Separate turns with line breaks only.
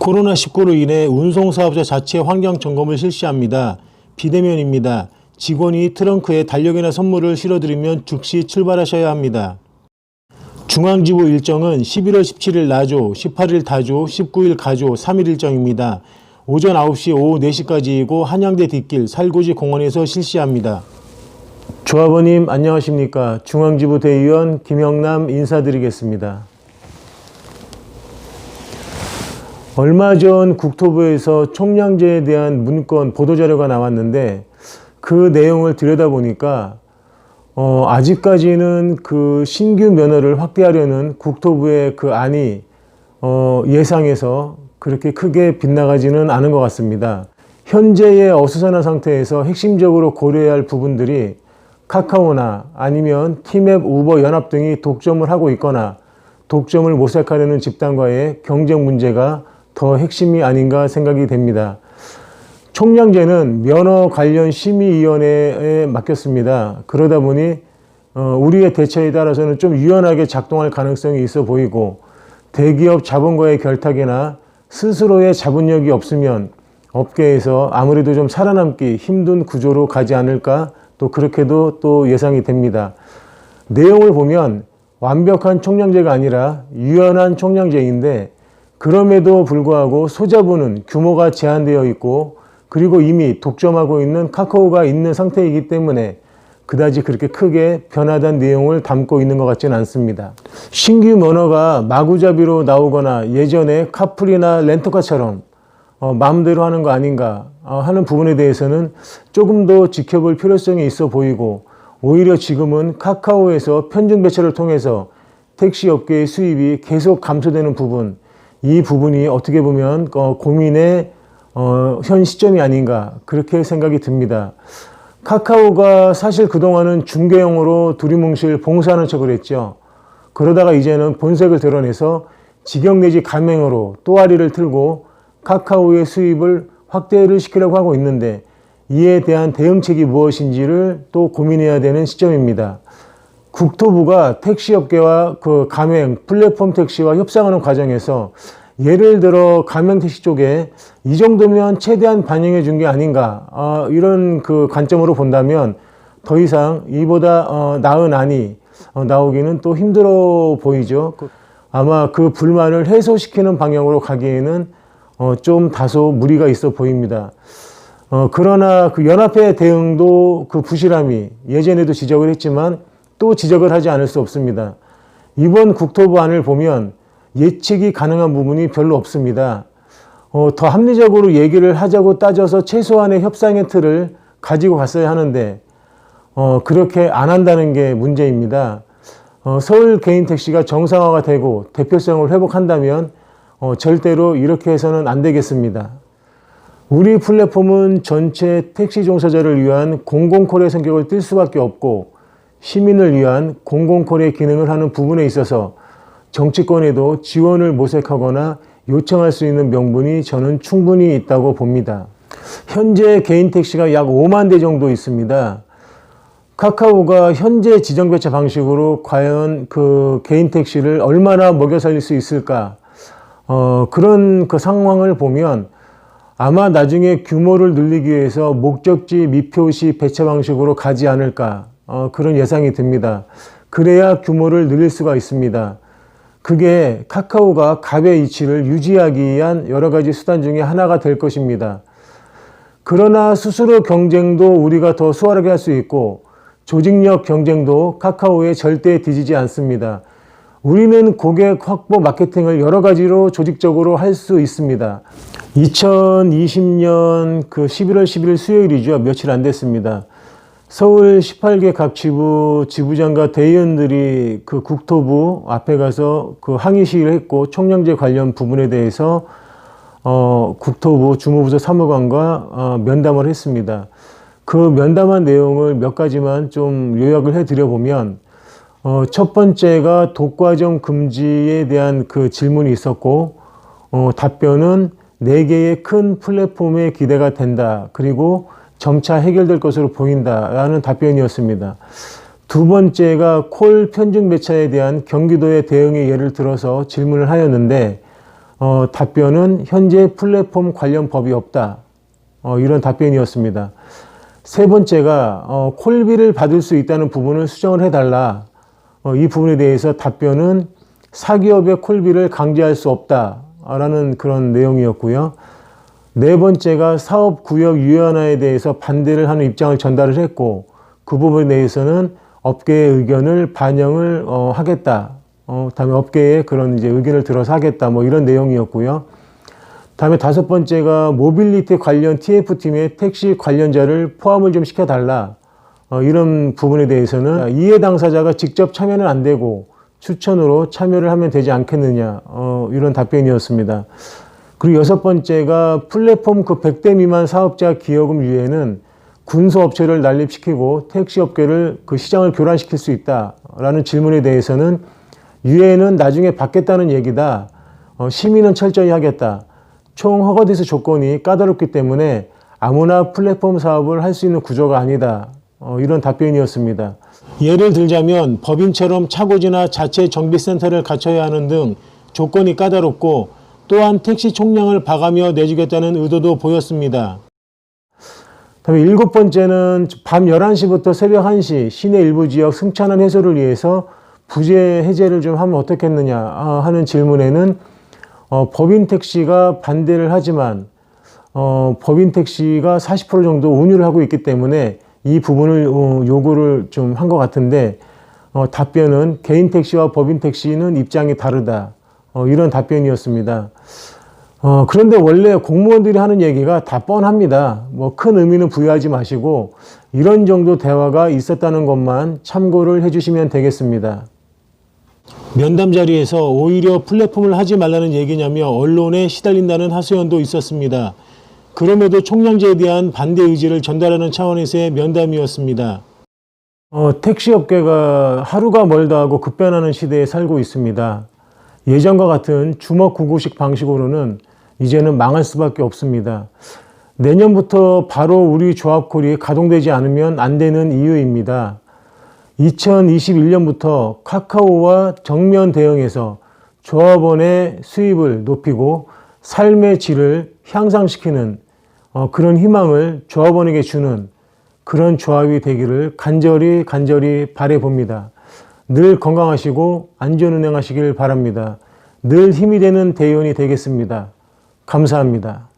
코로나19로 인해 운송사업자 자체 환경 점검을 실시합니다. 비대면입니다. 직원이 트렁크에 달력이나 선물을 실어드리면 즉시 출발하셔야 합니다. 중앙지부 일정은 11월 17일 나조, 18일 다조, 19일 가조, 3일 일정입니다. 오전 9시, 오후 4시까지이고 한양대 뒷길 살구지 공원에서 실시합니다. 조합원님 안녕하십니까. 중앙지부 대의원 김영남 인사드리겠습니다. 얼마 전 국토부에서 총량제에 대한 문건 보도자료가 나왔는데 그 내용을 들여다보니까 아직까지는 그 신규 면허를 확대하려는 국토부의 그 안이 예상에서 그렇게 크게 빗나가지는 않은 것 같습니다. 현재의 어수선한 상태에서 핵심적으로 고려해야 할 부분들이 카카오나 아니면 티맵, 우버, 연합 등이 독점을 하고 있거나 독점을 모색하려는 집단과의 경쟁 문제가 더 핵심이 아닌가 생각이 됩니다. 총량제는 면허 관련 심의위원회에 맡겼습니다. 그러다 보니 우리의 대처에 따라서는 좀 유연하게 작동할 가능성이 있어 보이고, 대기업 자본과의 결탁이나 스스로의 자본력이 없으면 업계에서 아무래도 좀 살아남기 힘든 구조로 가지 않을까, 또 그렇게도 또 예상이 됩니다. 내용을 보면 완벽한 총량제가 아니라 유연한 총량제인데, 그럼에도 불구하고 소자본은 규모가 제한되어 있고, 그리고 이미 독점하고 있는 카카오가 있는 상태이기 때문에 그다지 그렇게 크게 변화된 내용을 담고 있는 것 같지는 않습니다. 신규 면허가 마구잡이로 나오거나 예전에 카풀이나 렌터카처럼 마음대로 하는 거 아닌가 하는 부분에 대해서는 조금 더 지켜볼 필요성이 있어 보이고, 오히려 지금은 카카오에서 편중 배차를 통해서 택시 업계의 수입이 계속 감소되는 부분, 이 부분이 어떻게 보면 고민의 현 시점이 아닌가 그렇게 생각이 듭니다. 카카오가 사실 그동안은 중개용으로 두리뭉실 봉사하는 척을 했죠. 그러다가 이제는 본색을 드러내서 직영 내지 가맹으로 또아리를 틀고 카카오의 수입을 확대를 시키려고 하고 있는데, 이에 대한 대응책이 무엇인지를 또 고민해야 되는 시점입니다. 국토부가 택시업계와 그 가맹, 플랫폼 택시와 협상하는 과정에서 예를 들어 가맹택시 쪽에 이 정도면 최대한 반영해 준 게 아닌가, 이런 그 관점으로 본다면 더 이상 이보다 나은 안이 나오기는 또 힘들어 보이죠. 아마 그 불만을 해소시키는 방향으로 가기에는 좀 다소 무리가 있어 보입니다. 그러나 그 연합회 대응도 그 부실함이 예전에도 지적을 했지만 또 지적을 하지 않을 수 없습니다. 이번 국토부 안을 보면 예측이 가능한 부분이 별로 없습니다. 더 합리적으로 얘기를 하자고 따져서 최소한의 협상의 틀을 가지고 갔어야 하는데 그렇게 안 한다는 게 문제입니다. 서울 개인택시가 정상화가 되고 대표성을 회복한다면 절대로 이렇게 해서는 안 되겠습니다. 우리 플랫폼은 전체 택시 종사자를 위한 공공콜의 성격을 띨 수밖에 없고, 시민을 위한 공공콜의 기능을 하는 부분에 있어서 정치권에도 지원을 모색하거나 요청할 수 있는 명분이 저는 충분히 있다고 봅니다. 현재 개인 택시가 약 5만 대 정도 있습니다. 카카오가 현재 지정배차 방식으로 과연 그 개인 택시를 얼마나 먹여 살릴 수 있을까, 그런 그 상황을 보면 아마 나중에 규모를 늘리기 위해서 목적지 미표시 배차 방식으로 가지 않을까, 그런 예상이 듭니다. 그래야 규모를 늘릴 수가 있습니다. 그게 카카오가 갑의 이치를 유지하기 위한 여러 가지 수단 중에 하나가 될 것입니다. 그러나 스스로 경쟁도 우리가 더 수월하게 할 수 있고, 조직력 경쟁도 카카오에 절대 뒤지지 않습니다. 우리는 고객 확보 마케팅을 여러 가지로 조직적으로 할 수 있습니다. 2020년 그 11월 11일 수요일이죠. 며칠 안 됐습니다. 서울 18개 각 지부장과 대의원들이 그 국토부 앞에 가서 그 항의 시위를 했고, 총량제 관련 부분에 대해서 국토부 주무부서 사무관과 면담을 했습니다. 그 면담한 내용을 몇 가지만 좀 요약을 해드려 보면, 첫 번째가 독과점 금지에 대한 그 질문이 있었고, 답변은 4개의 큰 플랫폼에 기대가 된다. 그리고 점차 해결될 것으로 보인다라는 답변이었습니다. 두 번째가 콜 편중 배차에 대한 경기도의 대응의 예를 들어서 질문을 하였는데, 답변은 현재 플랫폼 관련 법이 없다. 이런 답변이었습니다. 세 번째가 콜비를 받을 수 있다는 부분을 수정을 해달라. 이 부분에 대해서 답변은 사기업의 콜비를 강제할 수 없다라는 그런 내용이었고요. 네 번째가 사업구역 유연화에 대해서 반대를 하는 입장을 전달을 했고, 그 부분에 대해서는 업계의 의견을 반영을 하겠다. 다음에 업계의 그런 이제 의견을 들어서 하겠다. 뭐 이런 내용이었고요. 다음에 다섯 번째가 모빌리티 관련 TF팀에 택시 관련자를 포함을 좀 시켜달라. 이런 부분에 대해서는 이해 당사자가 직접 참여는 안 되고 추천으로 참여를 하면 되지 않겠느냐. 이런 답변이었습니다. 그리고 여섯 번째가 플랫폼 그 100대 미만 사업자 기여금 유예는 군소업체를 난립시키고 택시업계를 그 시장을 교란시킬 수 있다라는 질문에 대해서는 유예는 나중에 받겠다는 얘기다. 심의는 철저히 하겠다. 총 허가대수 조건이 까다롭기 때문에 아무나 플랫폼 사업을 할 수 있는 구조가 아니다. 이런 답변이었습니다. 예를 들자면 법인처럼 차고지나 자체 정비센터를 갖춰야 하는 등 조건이 까다롭고 또한 택시 총량을 봐가며 내주겠다는 의도도 보였습니다. 다음에 일곱 번째는 밤 11시부터 새벽 1시 시내 일부 지역 승차난 해소를 위해서 부재 해제를 좀 하면 어떻겠느냐 하는 질문에는 법인 택시가 반대를 하지만 법인 택시가 40% 정도 운유를 하고 있기 때문에 이 부분을 요구를 좀 한 것 같은데 답변은 개인 택시와 법인 택시는 입장이 다르다. 이런 답변이었습니다. 그런데 원래 공무원들이 하는 얘기가 다 뻔합니다. 뭐 큰 의미는 부여하지 마시고 이런 정도 대화가 있었다는 것만 참고를 해주시면 되겠습니다. 면담 자리에서 오히려 플랫폼을 하지 말라는 얘기냐며 언론에 시달린다는 하소연도 있었습니다. 그럼에도 총량제에 대한 반대 의지를 전달하는 차원에서의 면담이었습니다. 택시업계가 하루가 멀다 하고 급변하는 시대에 살고 있습니다. 예전과 같은 주먹구구식 방식으로는 이제는 망할 수밖에 없습니다. 내년부터 바로 우리 조합콜이 가동되지 않으면 안 되는 이유입니다. 2021년부터 카카오와 정면 대응해서 조합원의 수입을 높이고 삶의 질을 향상시키는 그런 희망을 조합원에게 주는 그런 조합이 되기를 간절히 바라봅니다. 늘 건강하시고 안전운행하시길 바랍니다. 늘 힘이 되는 대의원이 되겠습니다. 감사합니다.